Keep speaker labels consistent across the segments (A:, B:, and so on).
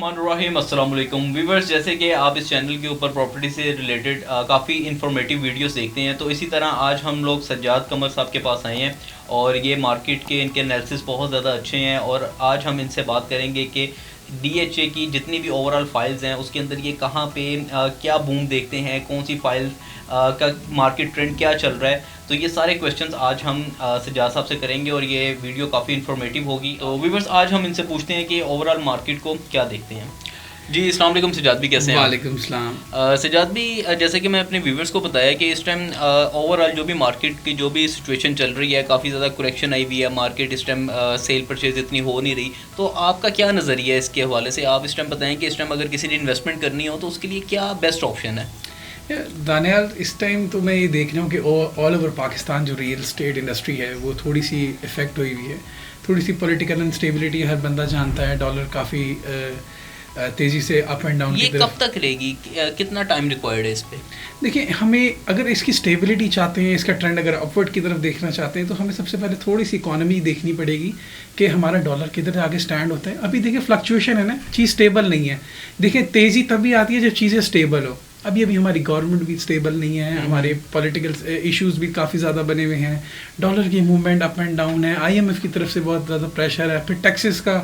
A: बिस्मिल्लाहिर्रहमानिर्रहीम अस्सलाम वालेकुम व्यूवर्स। जैसे कि आप इस चैनल के ऊपर प्रॉपर्टी से रिलेटेड काफ़ी इन्फॉर्मेटिव वीडियोस देखते हैं, तो इसी तरह आज हम लोग सज्जाद कमर साहब के पास आए हैं और ये मार्केट के इनके एनालिसिस बहुत ज़्यादा अच्छे हैं और आज हम इनसे बात करेंगे कि डीएचए की जितनी भी ओवरऑल फाइल्स हैं उसके अंदर ये कहाँ पे क्या बूम देखते हैं, कौन सी फाइल का मार्केट ट्रेंड क्या चल रहा है। तो ये सारे क्वेश्चंस आज हम सज्जाद साहब से करेंगे और ये वीडियो काफ़ी इन्फॉर्मेटिव होगी। तो व्यूवर्स आज हम इनसे पूछते हैं कि ओवरऑल मार्केट को क्या देखते हैं। जी अस्सलाम वालेकुम सज्जाद भी, कैसे हैं?
B: वालेकुम सलाम।
A: सज्जाद भी, जैसे कि मैं अपने व्यूवर्स को बताया कि इस टाइम ओवरऑल जो भी मार्केट की जो भी सिचुएशन चल रही है, काफ़ी ज़्यादा करेक्शन आई हुई है, मार्केट इस टाइम सेल परचेज इतनी हो नहीं रही। तो आपका क्या नज़रिया है इसके हवाले से? आप इस टाइम बताएं कि इस टाइम अगर किसी ने इन्वेस्टमेंट करनी हो तो उसके लिए क्या बेस्ट ऑप्शन है?
B: दानियाल, इस टाइम तो मैं ये देख रहा हूँ कि ऑल ओवर पाकिस्तान जो रियल स्टेट इंडस्ट्री है वो थोड़ी सी इफ़ेक्ट हुई हुई है। थोड़ी सी पॉलिटिकल अनस्टेबिलिटी हर बंदा जानता है, डॉलर काफ़ी तेज़ी से अप एंड डाउन।
A: ये कब तक रहेगी, कितना टाइम रिक्वायर्ड है इस पर?
B: देखिए, हमें अगर इसकी स्टेबिलिटी चाहते हैं, इसका ट्रेंड अगर अपवर्ड की तरफ देखना चाहते हैं, तो हमें सबसे पहले थोड़ी सी इकॉनमी देखनी पड़ेगी कि हमारा डॉलर किधर आगे स्टैंड होता है। अभी देखिए फ्लक्चुएशन है ना, चीज़ स्टेबल नहीं है। देखिए तेज़ी तभी आती है जब चीज़ें स्टेबल हो। अभी हमारी गवर्नमेंट भी स्टेबल नहीं है, हमारे पॉलिटिकल इश्यूज भी काफ़ी ज़्यादा बने हुए हैं, डॉलर की मूवमेंट अप एंड डाउन है, आईएमएफ की तरफ से बहुत ज़्यादा प्रेशर है, फिर टैक्सेस का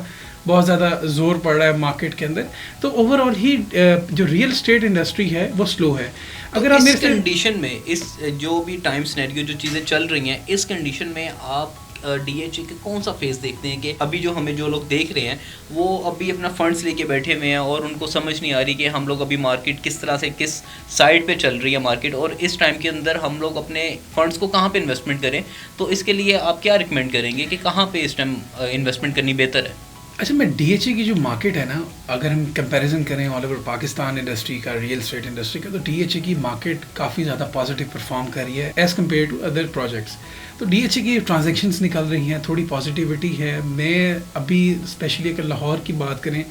B: बहुत ज़्यादा जोर पड़ रहा है मार्केट के अंदर। तो ओवरऑल ही जो रियल स्टेट इंडस्ट्री है वो स्लो है।
A: अगर आप इस कंडीशन में, इस जो भी टाइम सिनेरियो जो चीज़ें चल रही हैं, इस कंडीशन में आप डीएचए के कौन सा फेस देखते हैं कि अभी जो हमें जो लोग देख रहे हैं वो अभी अपना फंड्स लेके बैठे हुए हैं और उनको समझ नहीं आ रही कि हम लोग अभी मार्केट किस तरह से किस साइड पे चल रही है मार्केट, और इस टाइम के अंदर हम लोग अपने फंड्स को कहाँ पे इन्वेस्टमेंट करें? तो इसके लिए आप क्या रिकमेंड करेंगे कि कहाँ पे इस टाइम इन्वेस्टमेंट करनी बेहतर है?
B: अच्छा, मैं डीएचए की जो मार्केट है ना, अगर हम कंपैरिजन करें ऑल ओवर पाकिस्तान इंडस्ट्री का, रियल स्टेट इंडस्ट्री का, तो डीएचए की मार्केट काफ़ी ज़्यादा पॉजिटिव परफॉर्म कर रही है as compared to other projects. तो डीएचए की ट्रांजैक्शंस निकल रही हैं, थोड़ी पॉजिटिविटी है। मैं अभी स्पेशली अगर लाहौर की बात करें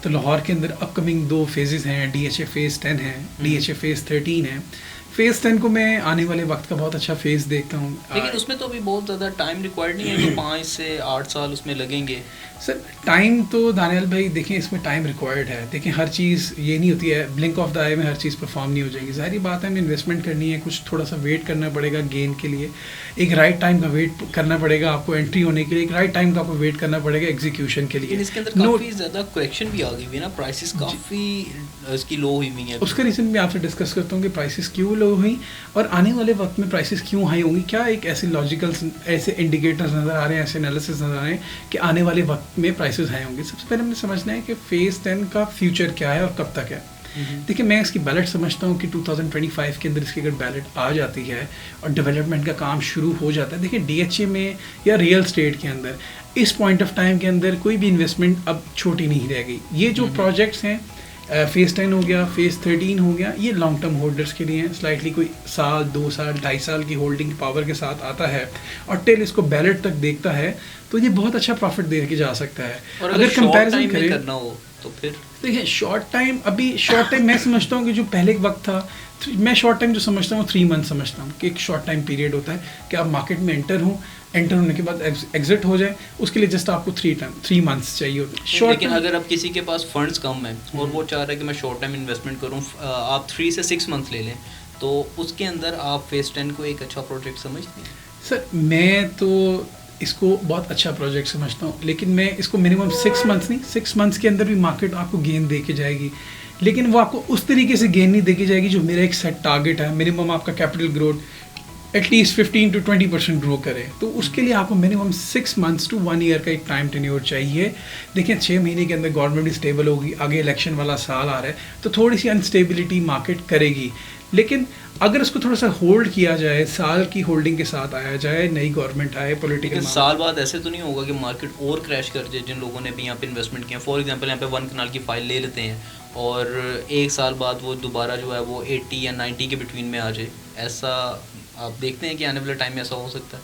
B: तो लाहौर के अंदर अपकमिंग 2 फेजेज़ हैं। डीएचए फ़ेज़ 10 है, डीएचए फ़ेज़ 13 है। फ़ेज़ 10 को मैं आने वाले वक्त का बहुत अच्छा फ़ेज़ देखता हूँ।
A: लेकिन उसमें तो अभी बहुत ज़्यादा टाइम रिक्वायर्ड नहीं है, तो 5 से 8 साल उसमें लगेंगे।
B: सर टाइम तो दानियाल भाई देखें, इसमें टाइम रिक्वायर्ड है। देखें, हर चीज़ ये नहीं होती है ब्लिंक ऑफ द आई में हर चीज़ परफॉर्म नहीं हो जाएगी। ज़ाहिर बात है, हमें इन्वेस्टमेंट करनी है, कुछ थोड़ा सा वेट करना पड़ेगा गेन के लिए, एक राइट टाइम का वेट करना पड़ेगा आपको एंट्री होने के लिए, एक राइट टाइम का आपको वेट करना पड़ेगा एग्जीक्यूशन के लिए।
A: इसके अंदर काफ़ी ज़्यादा करेक्शन भी आ गई हुई है ना, प्राइसेस काफ़ी इसकी लो हुई हुई है।
B: उसका रीज़न मैं आपसे डिस्कस करता हूँ कि प्राइसेस क्यों लो हुई और आने वाले वक्त में प्राइसेस क्यों हाई होंगी। क्या एक ऐसे लॉजिकल ऐसे इंडिकेटर्स नज़र आ रहे हैं, ऐसे एनालिसिस नज़र आ रहे हैं कि आने वाले वक्त में प्राइसेस हाई होंगे। सबसे पहले हमने समझना है कि फ़ेज़ 10 का फ्यूचर क्या है और कब तक है। देखिए, मैं इसकी बैलेट समझता हूँ कि 2025 के अंदर इसकी अगर बैलेट आ जाती है और डेवलपमेंट का काम शुरू हो जाता है। देखिए, डीएचए में या रियल स्टेट के अंदर इस पॉइंट ऑफ टाइम के अंदर कोई भी इन्वेस्टमेंट अब छोटी नहीं रहेगी। ये जो प्रोजेक्ट्स हैं, फ़ेज़ 10 हो गया, फ़ेज़ 13 हो गया, ये लॉन्ग टर्म होल्डर्स के लिए हैं। स्लाइटली कोई साल, 2 साल, 2.5 साल की होल्डिंग पावर के साथ आता है और टिल इसको बैलेट तक देखता है, तो ये बहुत अच्छा प्रॉफिट दे के जा सकता है।
A: और अगर कंपैरिजन करें करना हो तो फिर
B: देखिए, शॉर्ट टाइम मैं समझता हूँ कि जो पहले वक्त था, मैं शॉर्ट टाइम जो समझता हूँ 3 मंथ समझता हूँ कि एक शॉर्ट टाइम पीरियड होता है कि आप मार्केट में एंटर होने के बाद एग्जिट हो जाए, उसके लिए जस्ट आपको 3 मंथ्स चाहिए होते हैं।
A: लेकिन अगर अब किसी के पास फंड्स कम है और वो चाह रहा है कि मैं शॉर्ट टाइम इन्वेस्टमेंट करूँ, आप 3 से 6 मंथ्स ले लें, तो उसके अंदर आप फ़ेज़ 10 को एक अच्छा प्रोजेक्ट समझते हैं?
B: सर मैं तो इसको बहुत अच्छा प्रोजेक्ट समझता हूँ, लेकिन मैं इसको मिनिमम 6 मंथ्स नहीं, 6 मंथ्स के अंदर भी मार्केट आपको गेन दे के जाएगी, लेकिन वो आपको उस तरीके से गेन नहीं दे के जाएगी जो मेरा एक सेट टारगेट है। मिनिमम आपका capital growth at least 15 to 20% grow करे, तो उसके लिए आपको मिनिमम 6 मंथ्स to 1 ईयर का एक टाइम टेन्योर चाहिए। देखिए, 6 महीने के अंदर गवर्नमेंट भी स्टेबल होगी, आगे इलेक्शन वाला साल आ रहा है, तो थोड़ी सी अनस्टेबिलिटी मार्केट करेगी। लेकिन अगर उसको थोड़ा सा होल्ड किया जाए, साल की होल्डिंग के साथ आया जाए, नई गवर्नमेंट आए, पॉलिटिकल
A: साल बाद ऐसे तो नहीं होगा कि मार्केट और क्रैश कर जाए जिन लोगों ने भी यहाँ पे इन्वेस्टमेंट किया। फॉर एग्जांपल यहाँ पे 1 कनाल की फाइल ले लेते हैं और 1 साल बाद वो दोबारा जो है वो 80 या 90 के बिटवीन में आ जाए, ऐसा आप देखते हैं कि आने वाले टाइम में ऐसा हो सकता है?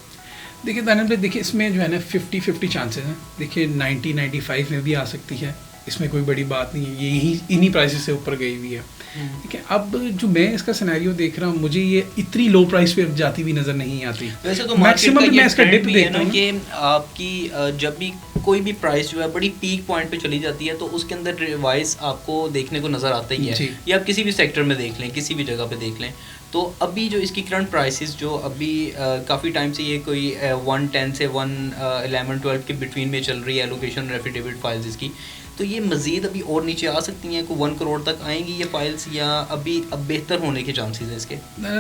B: देखिए दानियल भाई, देखिए इसमें जो है ना 50-50 चांसेस हैं। देखिए 90-95 में भी आ सकती है, इसमें कोई बड़ी बात नहीं है, ये इन्हीं प्राइसेस से ऊपर गई हुई है। ठीक है, अब जो मैं इसका सिनेरियो देख रहा हूँ, मुझे ये इतनी लो प्राइस पे जाती हुई नज़र नहीं आती।
A: वैसे तो
B: मैक्सिमम मैं इसका डिप देखता हूँ
A: कि आपकी जब भी कोई भी प्राइस जो है बड़ी पीक पॉइंट पे चली जाती है तो उसके अंदर रिवाइज आपको देखने को नज़र आता ही है, या आप किसी भी सेक्टर में देख लें, किसी भी जगह पे देख लें। तो अभी जो इसकी करंट प्राइसेस जो अभी काफ़ी टाइम से ये कोई 110 से 111-12 के बिटवीन में चल रही है एलोकेशन और एफिडेविट फाइल्स इसकी, तो ये मज़ीद अभी और नीचे आ सकती हैं, कोई 1 करोड़ तक आएंगी ये फाइल्स, या अभी अब बेहतर होने के चांसेस हैं इसके?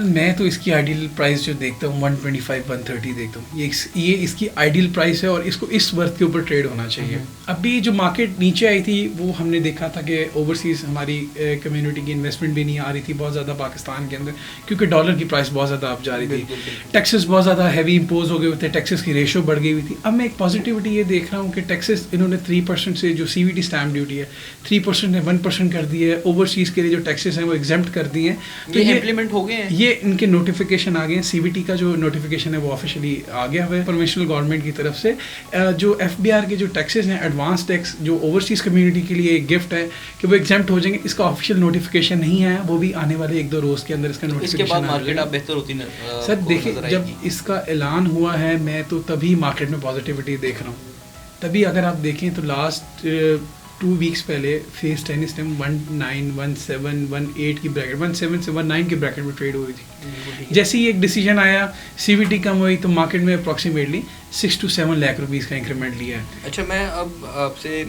B: मैं तो इसकी आइडियल प्राइस जो देखता हूँ 125-130 देखता हूँ, ये इसकी आइडियल प्राइस है और इसको इस वर्थ के ऊपर ट्रेड होना चाहिए। अभी जो मार्केट नीचे आई थी वो हमने देखा था कि ओवरसीज़ हमारी कम्युनिटी की इन्वेस्टमेंट भी नहीं आ रही थी बहुत ज़्यादा पाकिस्तान के अंदर, क्योंकि डॉलर की प्राइस बहुत ज़्यादा अप जा रही थी, टैक्सेस बहुत ज़्यादा हैवी इम्पोज हो गए होते, टैक्सेस की रेशो बढ़ गई हुई थी। अब मैं एक पॉजिटिविटी ये देख रहा हूँ कि टैक्सेस इन्होंने 3% से जो CVT स्टैम्प ड्यूटी है 3% ने 1% कर दी है, ओवरसीज़ के लिए जो टैक्सेस हैं वो एग्जेम्प्ट कर दिए हैं। तो ये
A: इम्प्लीमेंट हो गए हैं,
B: ये इनके नोटिफिकेशन आ गए हैं, CVT का जो नोटिफिकेशन है वो ऑफिशियली आ गया हुआ है परमिशनल गवर्नमेंट की तरफ से। जो FBR के जो टैक्सेस हैं एडवांस टैक्स जो ओवरसीज़ कम्युनिटी के लिए एक गिफ्ट है कि वो एग्जेम्प्ट हो जाएंगे, इसका ऑफिशियल नोटिफिकेशन नहीं है, वो भी आने वाले 1-2 रोज़ के अंदर इसका नोटिफिकेशन।
A: इसके बाद मार्केट आप बेहतर होती
B: सर देखिए जब इसका ऐलान हुआ है मैं तो तभी मार्केट में पॉजिटिविटी देख रहा हूँ। तभी अगर आप देखें तो लास्ट 2 वीक्स पहले फेस 10 इस टाइम 19, 17, 18 की ब्रैकेट 17 से 19 की ब्रैकेट में ट्रेड हो रही थी। जैसे ही एक डिसीजन आया CVT कम हुई तो मार्केट में अप्रॉक्सीमेटली 6 to 7 लाख रुपीज़ का इंक्रीमेंट लिया है।
A: अच्छा, मैं अब आपसे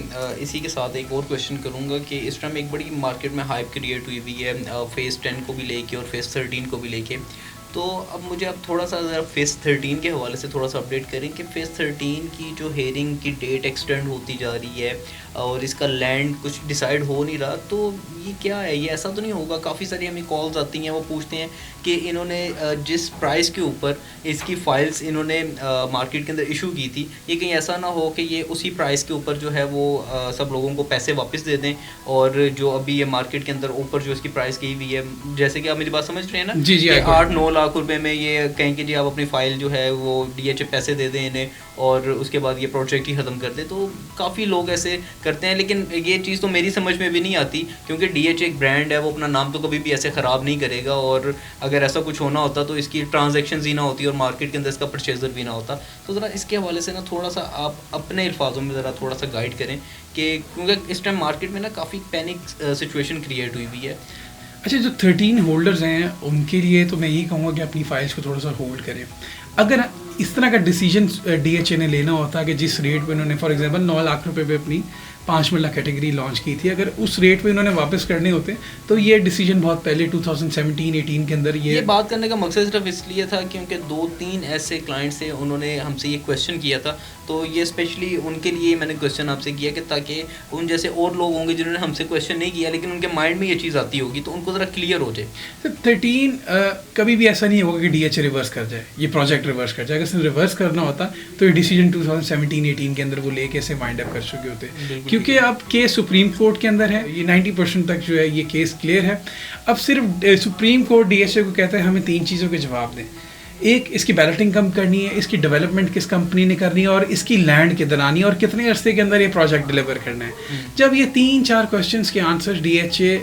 A: इसी के साथ एक और क्वेश्चन करूंगा कि इस टाइम एक बड़ी मार्केट में हाइप क्रिएट हुई हुई है फेस 10 को भी लेके और फेस 13 को भी लेके, तो अब मुझे आप थोड़ा सा ज़रा फेस 13 के हवाले से थोड़ा सा अपडेट करें कि फेस 13 की जो हेयरिंग की डेट एक्सटेंड होती जा रही है और इसका लैंड कुछ डिसाइड हो नहीं रहा, तो ये क्या है? ये ऐसा तो नहीं होगा? काफ़ी सारी हमें कॉल्स आती हैं, वो पूछते हैं कि इन्होंने जिस प्राइस के ऊपर इसकी फ़ाइल्स इन्होंने मार्केट के अंदर इशू की थी, ये कहीं ऐसा ना हो कि ये उसी प्राइस के ऊपर जो है वो सब लोगों को पैसे वापस दे दें, और जो अभी ये मार्केट के अंदर ऊपर जो इसकी प्राइस की हुई है, जैसे कि आप मेरी बात समझ रहे हैं ना,
B: जी
A: 8-9 लाख रुपए में ये कहें कि जी आप अपनी फ़ाइल जो है वो DHA पैसे दे दें इन्हें और उसके बाद ये प्रोजेक्ट ही ख़त्म कर दें। तो काफ़ी लोग ऐसे करते हैं, लेकिन ये चीज़ तो मेरी समझ में भी नहीं आती, क्योंकि DHA एक ब्रांड है, वो अपना नाम तो कभी भी ऐसे ख़राब नहीं करेगा, और अगर ऐसा कुछ होना होता तो इसकी ट्रांजेक्शन ही ना होती और मार्केट के अंदर इसका परचेज़र भी ना होता। तो ज़रा इसके हवाले से ना थोड़ा सा आप अपने अल्फाजों में ज़रा थोड़ा सा गाइड करें कि क्योंकि इस टाइम मार्केट में ना काफ़ी पैनिक सिचुएशन क्रिएट हुई हुई है।
B: अच्छा, जो 13 होल्डर्स हैं उनके लिए तो मैं यही कहूँगा कि अपनी फाइल्स को थोड़ा सा होल्ड करें। अगर इस तरह का डिसीजन DHA ने लेना होता कि जिस रेट पे उन्होंने फॉर एग्जांपल 9 लाख रुपए पे अपनी 5 मिला कैटेगरी लॉन्च की थी, अगर उस रेट पे इन्होंने वापस करने होते तो ये डिसीजन बहुत पहले 2017-18 के अंदर ये
A: बात करने का मकसद सिर्फ इसलिए था क्योंकि 2-3 ऐसे क्लाइंट से उन्होंने हमसे ये क्वेश्चन किया था, तो ये स्पेशली उनके लिए मैंने क्वेश्चन आपसे किया कि ताकि उन जैसे और लोग होंगे जिन्होंने हमसे क्वेश्चन नहीं किया लेकिन उनके माइंड में ये चीज़ आती होगी तो उनको ज़रा क्लियर हो जाए।
B: सर 13 कभी भी ऐसा नहीं होगा कि DHA रिवर्स कर जाए, ये प्रोजेक्ट रिवर्स कर जाए। अगर सिर्फ रिवर्स करना होता तो ये डिसीजन 2017-18 के अंदर वो लेके ऐसे वाइंड अप कर चुके होते, क्योंकि अब केस सुप्रीम कोर्ट के अंदर है, ये 90% तक जो है ये केस क्लियर है। अब सिर्फ सुप्रीम कोर्ट DHA को कहता है हमें 3 चीज़ों के जवाब दें। एक, इसकी बैलेटिंग कम करनी है, इसकी डेवलपमेंट किस कंपनी ने करनी है और इसकी लैंड किधर आनी है और कितने अरसे के अंदर ये प्रोजेक्ट डिलीवर करना है। जब ये 3-4 क्वेश्चंस के आंसर DHA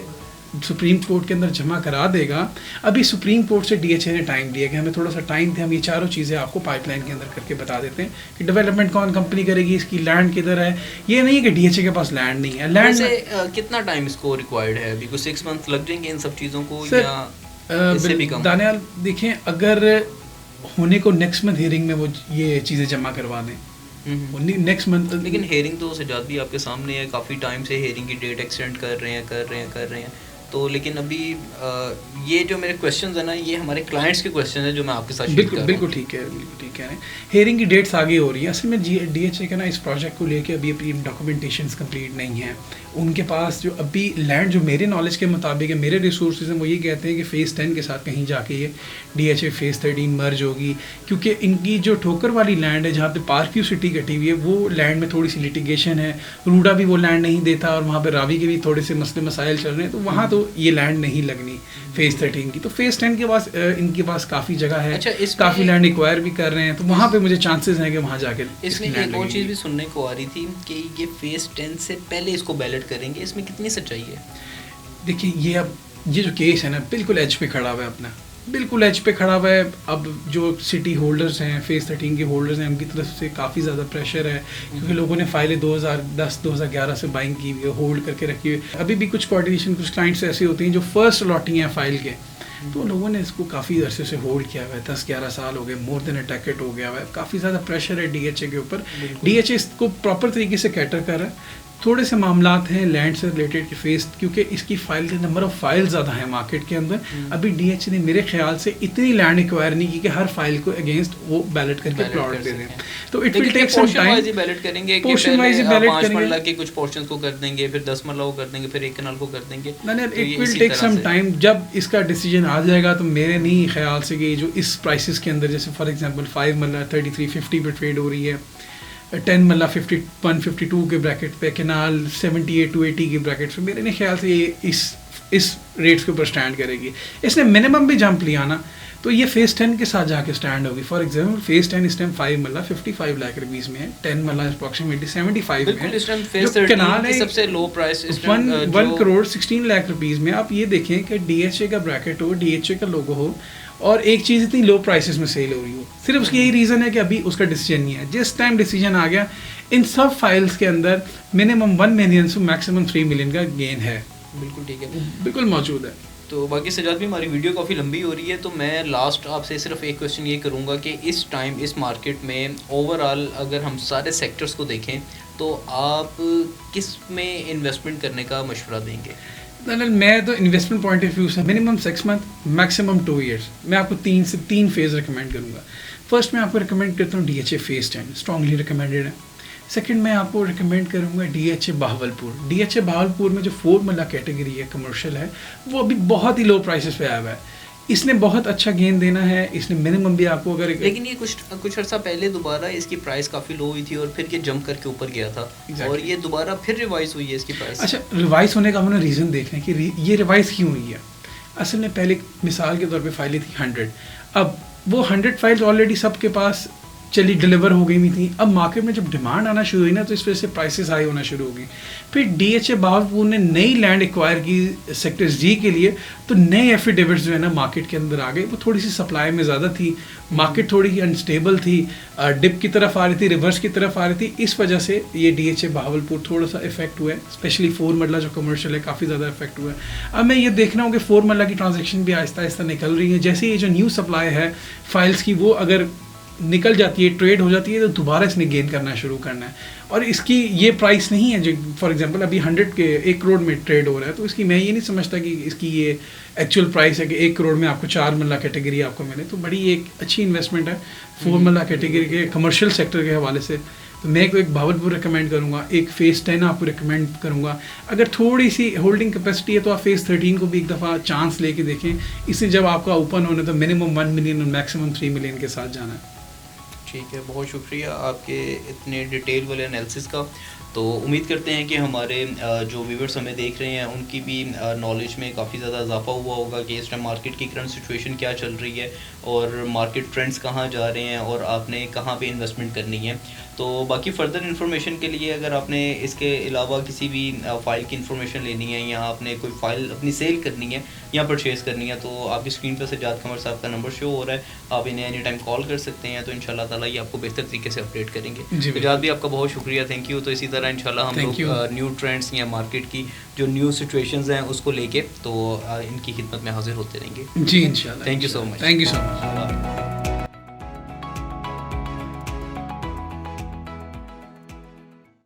B: सुप्रीम कोर्ट के अंदर जमा करा देगा, अभी सुप्रीम कोर्ट से DHA ने टाइम लिया कि हमें थोड़ा सा टाइम थे, हम ये चारों चीज़ें आपको पाइपलाइन के अंदर करके बता देते हैं कि डेवलपमेंट कौन कंपनी करेगी, इसकी लैंड किधर है। ये नहीं है कि DHA के पास लैंड नहीं है। लैंड से
A: कितना टाइम इसको रिक्वायर्ड है? अभी कुछ 6 मंथ लग जाएंगे इन सब चीज़ों को या इससे भी कम?
B: दानियाल देखें, अगर होने को नेक्स्ट मंथ हियरिंग में वो ये चीज़ें जमा करवा दें नेक्स्ट मंथ,
A: लेकिन हेयरिंग तो सजाद भी आपके सामने है, काफ़ी टाइम से हेयरिंग की डेट एक्सटेंड कर रहे हैं तो लेकिन अभी ये जो मेरे क्वेश्चंस है ना, ये हमारे क्लाइंट्स के क्वेश्चन है जो मैं आपके साथ
B: बिल्कुल ठीक है हेयरिंग की डेट्स आगे हो रही है। असल में DHA का ना इस प्रोजेक्ट को लेके अभी अपनी डॉक्यूमेंटेशंस कंप्लीट नहीं है उनके पास। जो अभी लैंड जो मेरे नॉलेज के मुताबिक है, मेरे रिसोर्सेज हैं, वो ये कहते हैं कि फ़ेज़ 10 के साथ कहीं जाके ये DHA फ़ेज़ 13 मर्ज होगी, क्योंकि इनकी जो ठोकर वाली लैंड है जहाँ पे पार्क व्यू सिटी कटी हुई है, वो लैंड में थोड़ी सी लिटिगेशन है। रूडा भी वो लैंड नहीं देता और वहाँ पर रावी के भी थोड़े से मसले मसाइल चल रहे हैं, तो वहाँ तो ये लैंड नहीं लगनी फ़ेज़ 13 की। तो फ़ेज़ 10 के पास इनके पास काफ़ी जगह है।
A: अच्छा,
B: काफ़ी लैंड एक्वायर भी कर रहे हैं, तो वहाँ पे मुझे चांसेस हैं कि वहाँ जाके
A: इसमें एक और चीज़ भी सुनने को आ रही थी कि ये फ़ेज़ 10 से पहले इसको बैलेट करेंगे, इसमें कितनी सच्चाई है?
B: देखिए, ये जो केस है ना बिल्कुल एज पे खड़ा हुआ है अपना, बिल्कुल एज पे खड़ा हुआ है। अब जो सिटी होल्डर्स हैं, फेज 13 के होल्डर्स हैं, उनकी तरफ से काफ़ी ज़्यादा प्रेशर है, क्योंकि लोगों ने फाइलें 2010-2011 से बाइंग की हुई है, होल्ड करके रखी हुई है। अभी भी कुछ कोऑर्डिनेशन, कुछ क्लाइंट्स ऐसे होते हैं जो फर्स्ट अलॉटिंग है फाइल के, तो लोगों ने इसको काफ़ी अरसे से होल्ड किया हुआ है, 10-11 साल हो गए, मोर देन अ डेकेड हो गया हुआ है। काफ़ी ज़्यादा प्रेशर है डीएचए के ऊपर। डीएचए इसको प्रॉपर तरीके से कैटर कर रहा है। थोड़े से मामलात हैं लैंड से रिलेटेड फेस, क्योंकि इसकी फाइल के नंबर ऑफ फाइल ज़्यादा है मार्केट के अंदर। अभी डीएचए ने मेरे ख्याल से इतनी लैंड एक्वायर नहीं की कि हर फाइल को अगेंस्ट वो बैलेट करके प्लॉट दे दें। तो it will take some time.
A: Ballot करेंगे,
B: पोर्शन वाइज बैलेट करेंगे,
A: 5 मरला के कुछ पोर्शंस को कर देंगे, फिर 10 मरला को कर देंगे, फिर 1 कनाल को कर देंगे।
B: It will take some time. जब इसका डिसीजन आ जाएगा तो मेरे नहीं ख्याल से कि जो इस प्राइसेस के अंदर, जैसे फॉर एग्जांपल 5 मरला 3350 पे ट्रेड हो रही है, 10 मल्ला 51-52 के ब्रैकेट पे, केनाल 78-80 के ब्रैकेट पे, मेरे नहीं ख्याल से ये इस रेट्स के ऊपर स्टैंड करेगी। इसने मिनिमम भी जंप लिया ना तो ये फेज 10 के साथ जाके स्टैंड होगी। फॉर एग्जांपल फेज 10 इस टाइम 5 मल्ला 55 लाख रुपीस में है, 10 मल्ला अप्रॉक्सीमेटली 75 में है। जो केनाल है सबसे लो प्राइस 1 करोड़ 16 लाख रुपीस में। आप ये देखें कि डीएचए का ब्रैकेट हो, डीएचए का लोगो हो, और एक चीज़ इतनी लो प्राइसेस में सेल हो रही हो, सिर्फ उसकी यही रीज़न है कि अभी उसका डिसीजन नहीं है। जिस टाइम डिसीजन आ गया, इन सब फाइल्स के अंदर मिनिमम 1 मिलियन से मैक्सिमम 3 मिलियन का गेन है।
A: बिल्कुल ठीक है,
B: बिल्कुल मौजूद है।
A: तो बाकी सजाद भी, हमारी वीडियो काफ़ी लंबी हो रही है, तो मैं लास्ट आपसे सिर्फ एक क्वेश्चन ये करूँगा कि इस टाइम इस मार्केट में ओवरऑल अगर हम सारे सेक्टर्स को देखें तो आप किस में इन्वेस्टमेंट करने का मशवरा देंगे?
B: मैं तो इन्वेस्टमेंट पॉइंट ऑफ व्यू से मिनिमम 6 मंथ मैक्सिमम 2 ईयर्स, मैं आपको 3 से 3 फेज़ रिकमेंड करूँगा। फर्स्ट मैं आपको रिकमेंड करता हूँ डीएचए फेज 10, स्ट्रांगली रिकमेंडेड है। सेकंड मैं आपको रिकमेंड करूँगा डीएचए बहावलपुर। डीएचए बहावलपुर में जो 4 मल्ला कैटेगरी है, कमर्शियल है, वो अभी बहुत ही लो प्राइसेस पे आया हुआ है। इसने बहुत अच्छा गेन देना है, इसने मिनिमम भी आपको अगर,
A: लेकिन ये कुछ अर्सा पहले दोबारा इसकी प्राइस काफ़ी लो हुई थी और फिर ये जंप करके ऊपर गया था। और ये दोबारा फिर रिवाइज हुई है इसकी प्राइस।
B: अच्छा, रिवाइज होने का हमने रीज़न देखना है कि ये रिवाइज क्यों हुई है। असल में पहले मिसाल के तौर पे फाइलें थी 100, अब वो 100 फाइल्स ऑलरेडी सबके पास चली डिलीवर हो गई थी। अब मार्केट में जब डिमांड आना शुरू हुई ना, तो इस वजह से प्राइसेस हाई होना शुरू हो गई। फिर डीएचए बहावलपुर ने नई लैंड एक्वायर की सेक्टर जी के लिए, तो नए एफिडेविट्स जो है ना मार्केट के अंदर आ गए। वो थोड़ी सी सप्लाई में ज़्यादा थी, मार्केट थोड़ी ही अनस्टेबल थी, डिप की तरफ आ रही थी, रिवर्स की तरफ आ रही थी। इस वजह से ये डीएचए बहावलपुर थोड़ा सा इफेक्ट हुआ है, स्पेशली 4 मरला जो कमर्शियल है काफ़ी ज़्यादा इफेक्ट हुआ है। अब मैं ये देखना हूँ कि 4 मरला की ट्रांजेक्शन भी आहिस्ता आहिस्ता निकल रही है। जैसे ये जो न्यू सप्लाई है फाइल्स की, वो अगर निकल जाती है, ट्रेड हो जाती है, तो दोबारा इसने गेन करना शुरू करना है। और इसकी ये प्राइस नहीं है जो फॉर एग्जांपल अभी 100 के 1 करोड़ में ट्रेड हो रहा है, तो इसकी मैं ये नहीं समझता कि इसकी ये एक्चुअल प्राइस है कि 1 करोड़ में आपको 4 मल्ला कैटेगरी आपको मिले। तो बड़ी एक अच्छी इन्वेस्टमेंट है 4 मल्ला कैटेगरी के कमर्शियल सेक्टर के हवाले से। तो मैं एक बहावलपुर रिकमेंड करूँगा, एक फेज़ 10 आपको रिकमेंड करूँगा। अगर थोड़ी सी होल्डिंग कैपेसिटी है तो आप फेज़ 13 को भी एक दफ़ा चांस लेके देखें। इससे जब आपका ओपन होने तो मिनिमम 1 मिलियन और मैक्सिमम 3 मिलियन के साथ जाना है।
A: ठीक है, बहुत शुक्रिया आपके इतने डिटेल वाले एनालिसिस का। तो उम्मीद करते हैं कि हमारे जो व्यूअर्स हमें देख रहे हैं उनकी भी नॉलेज में काफ़ी ज़्यादा इजाफा हुआ होगा कि इस टाइम मार्केट की करंट सिचुएशन क्या चल रही है और मार्केट ट्रेंड्स कहाँ जा रहे हैं और आपने कहाँ पे इन्वेस्टमेंट करनी है। तो बाकी फ़र्दर इन्फॉर्मेशन के लिए अगर आपने इसके अलावा किसी भी फ़ाइल की इन्फॉर्मेशन लेनी है या आपने कोई फ़ाइल अपनी सेल करनी है या परचेज़ करनी है, तो आपकी स्क्रीन पर सज्जाद कमर साहब का नंबर शो हो रहा है, आप इन्हें एनी टाइम कॉल कर सकते हैं। तो इंशाल्लाह ताला ये आपको बेहतर तरीके से अपडेट करेंगे। सज्जाद भी आपका बहुत शुक्रिया, थैंक यू। तो इसी तरह इंशाल्लाह हम लोग न्यू ट्रेंड्स या मार्केट की जो न्यू सिचुएशंस हैं उसको लेके तो इनकी खिदमत में हाजिर होते रहेंगे।
B: जी इंशाल्लाह।
A: Thank you so much.
B: Thank you so much.